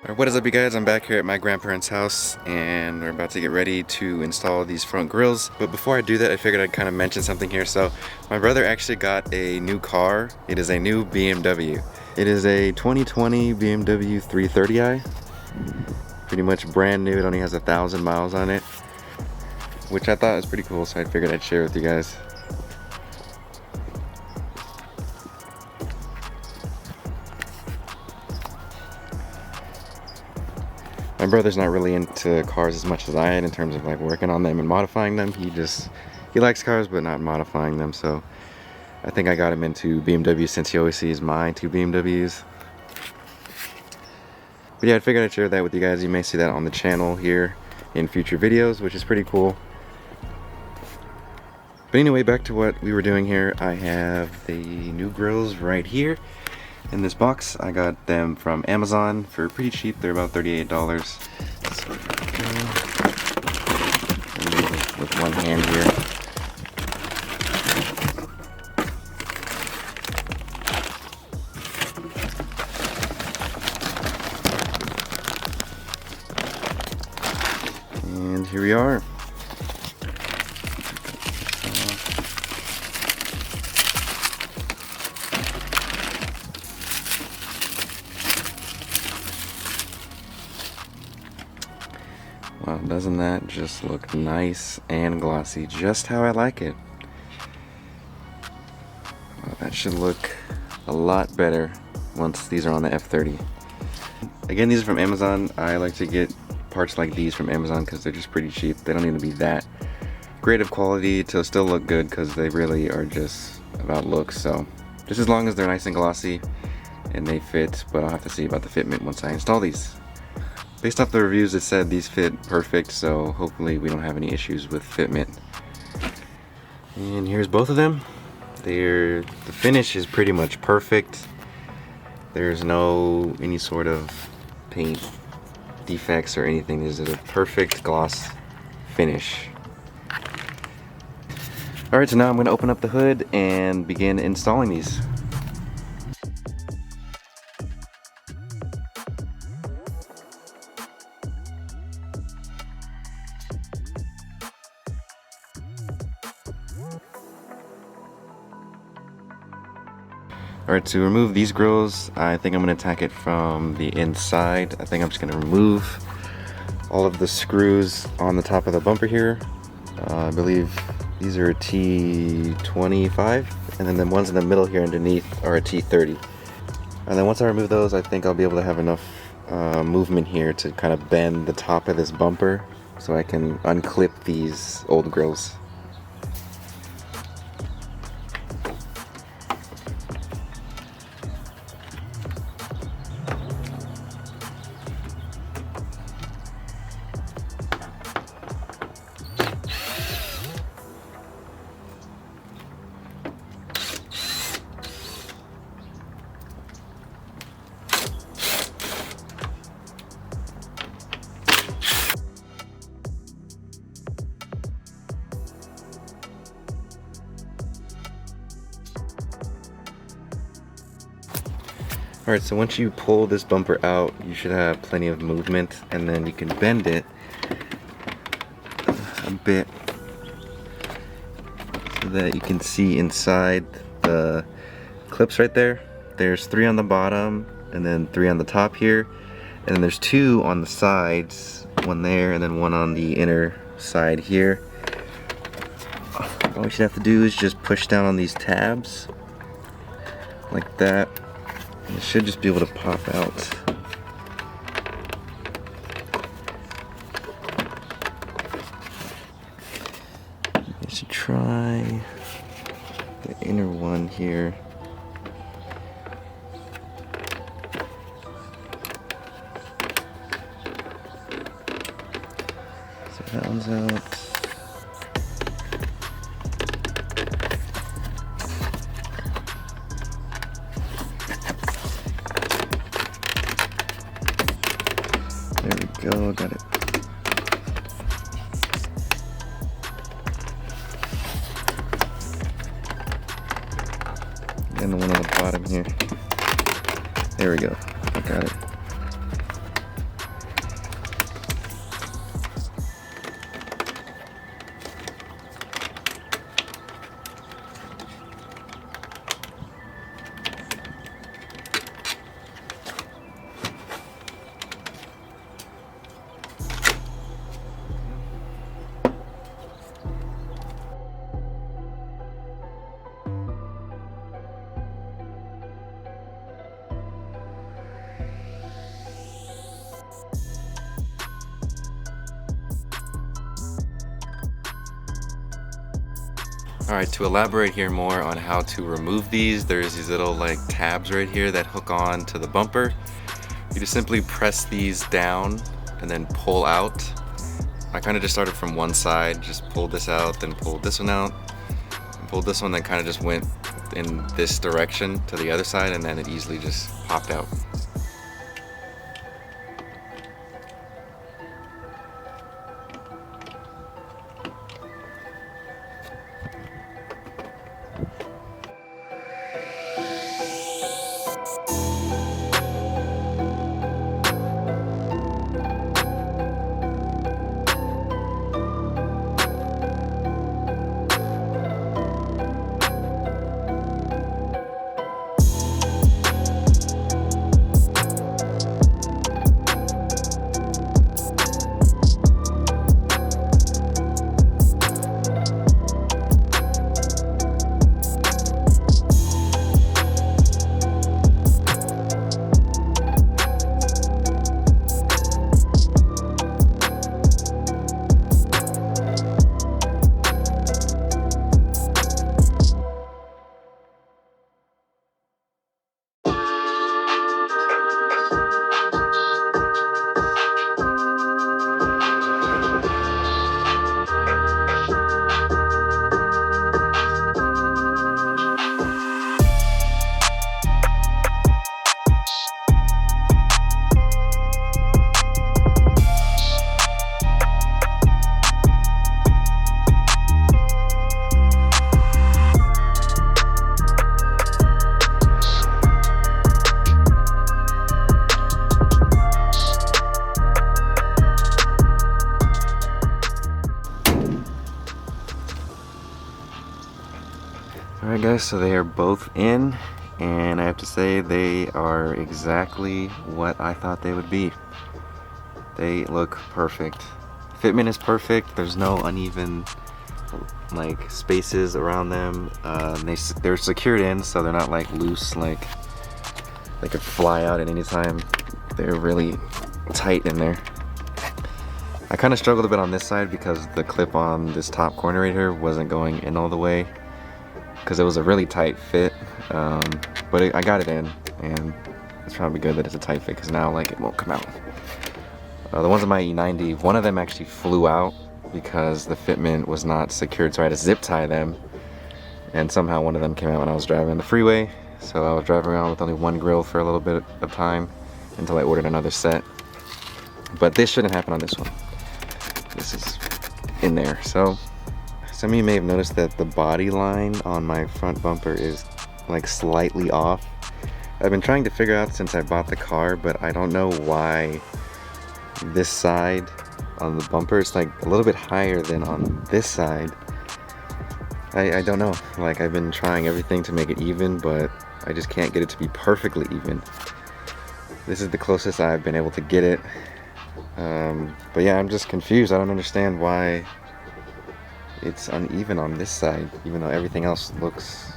Alright, what is up you guys? I'm back here at my grandparents' house and we're about to get ready to install these front grills. But before I do that, I figured I'd kind of mention something here. So my brother actually got a new car. It is a new BMW. It is a 2020 BMW 330i. Pretty much brand new. It only has 1,000 miles on it, which I thought was pretty cool, so I figured I'd share with you guys. My brother's not really into cars as much as I am in terms of like working on them and modifying them. He likes cars but not modifying them, so I think I got him into BMW since he always sees my two BMWs. But yeah, I figured I'd share that with you guys. You may see that on the channel here in future videos, which is pretty cool. But anyway, back to what we were doing here. I have the new grills right here in this box. I got them from Amazon for pretty cheap. They're about $38. So, with one hand here. And here we are. Wow, doesn't that just look nice and glossy, just how I like it? Wow, that should look a lot better once these are on the F30. Again, these are from Amazon. I like to get parts like these from Amazon because they're just pretty cheap. They don't need to be that great of quality to still look good, because they really are just about looks. So just as long as they're nice and glossy and they fit, but I'll have to see about the fitment once I install these. Based off the reviews, it said these fit perfect, so hopefully we don't have any issues with fitment. And here's both of them. The finish is pretty much perfect. There's no any sort of paint defects or anything. This is a perfect gloss finish. Alright, so now I'm going to open up the hood and begin installing these. Alright, to remove these grills, I think I'm going to attack it from the inside. I think I'm just going to remove all of the screws on the top of the bumper here. I believe these are a T25, and then the ones in the middle here underneath are a T30. And then once I remove those, I think I'll be able to have enough movement here to kind of bend the top of this bumper so I can unclip these old grills. Alright, so once you pull this bumper out, you should have plenty of movement, and then you can bend it a bit so that you can see inside the clips right there. There's 3 on the bottom and then 3 on the top here, and then there's 2 on the sides, 1 there and then 1 on the inner side here. All you should have to do is just push down on these tabs like that. It should just be able to pop out. You should try the inner one here. So that one's out. There we go, got it. And the one on the bottom here. There we go, I got it. Alright, to elaborate here more on how to remove these, there's these little like tabs right here that hook on to the bumper. You just simply press these down and then pull out. I kind of just started from one side, just pulled this out, then pulled this one out, and pulled this one, then kind of just went in this direction to the other side, and then it easily just popped out. Alright guys, so they are both in, and I have to say they are exactly what I thought they would be. They look perfect. Fitment is perfect. There's no uneven like spaces around them. They're secured in, so they're not like loose, like they could fly out at any time. They're really tight in there. I kind of struggled a bit on this side because the clip on this top corner right here wasn't going in all the way, because it was a really tight fit, but I got it in, and it's probably good that it's a tight fit because now like it won't come out. The ones on my E90, one of them actually flew out because the fitment was not secured, so I had to zip tie them, and somehow one of them came out when I was driving on the freeway. So I was driving around with only one grill for a little bit of time until I ordered another set. But this shouldn't happen on this one. This is in there. So some of you may have noticed that the body line on my front bumper is like slightly off. I've been trying to figure out since I bought the car, but I don't know why this side on the bumper is like a little bit higher than on this side. I don't know. Like, I've been trying everything to make it even, but I just can't get it to be perfectly even. This is the closest I've been able to get it. But yeah, I'm just confused. I don't understand why it's uneven on this side, even though everything else looks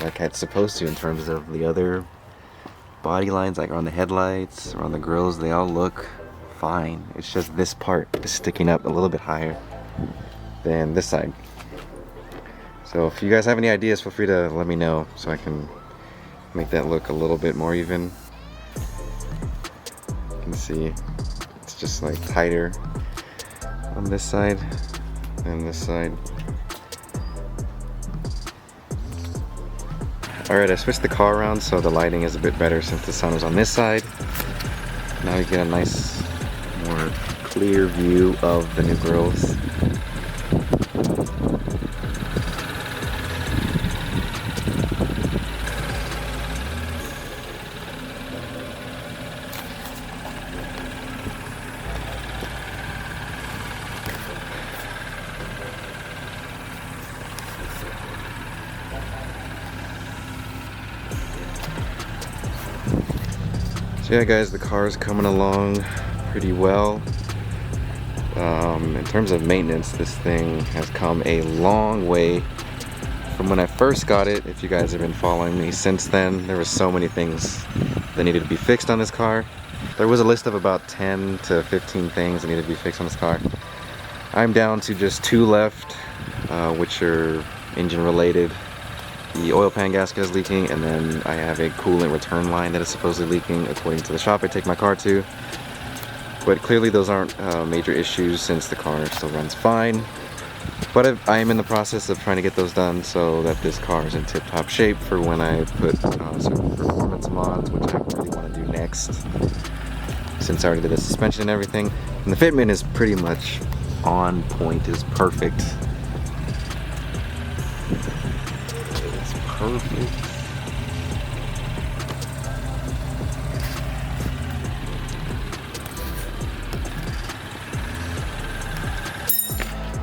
like it's supposed to in terms of the other body lines, like on the headlights or on the grills. They all look fine. It's just this part is sticking up a little bit higher than this side. So if you guys have any ideas, feel free to let me know so I can make that look a little bit more even. You can see it's just like tighter on this side than this side. Alright, I switched the car around so the lighting is a bit better since the sun was on this side. Now you get a nice, more clear view of the new grills. So yeah guys, the car is coming along pretty well. In terms of maintenance, this thing has come a long way from when I first got it. If you guys have been following me since then, there were so many things that needed to be fixed on this car. There was a list of about 10 to 15 things that needed to be fixed on this car. I'm down to just 2 left. which are engine related. The oil pan gasket is leaking, and then I have a coolant return line that is supposedly leaking according to the shop I take my car to. But clearly those aren't major issues since the car still runs fine. But I am in the process of trying to get those done so that this car is in tip-top shape for when I put some performance mods, which I really want to do next, since I already did the suspension and everything. And the fitment is pretty much on point, is perfect. It's perfect.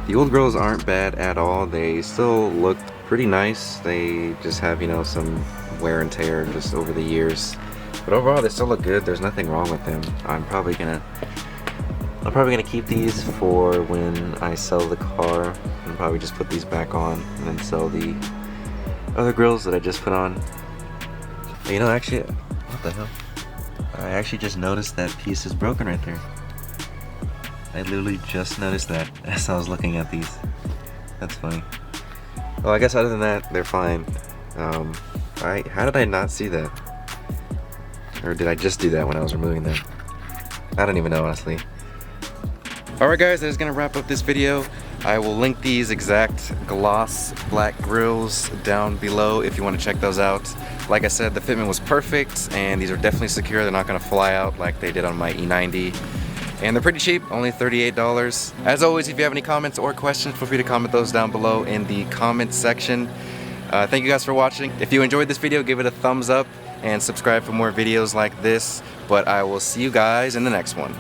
The old grills aren't bad at all. They still look pretty nice. They just have, you know, some wear and tear just over the years. But overall, they still look good. There's nothing wrong with them. I'm probably gonna keep these for when I sell the car, and probably just put these back on and then sell the other grills that I just put on. But, you know, actually, what the hell? I actually just noticed that piece is broken right there. I literally just noticed that as I was looking at these. That's funny. Well, I guess other than that, they're fine. How did I not see that? Or did I just do that when I was removing them? I don't even know, honestly. Alright guys, that is going to wrap up this video. I will link these exact gloss black grills down below if you want to check those out. Like I said, the fitment was perfect, and these are definitely secure. They're not going to fly out like they did on my E90. And they're pretty cheap, only $38. As always, if you have any comments or questions, feel free to comment those down below in the comments section. Thank you guys for watching. If you enjoyed this video, give it a thumbs up and subscribe for more videos like this. But I will see you guys in the next one.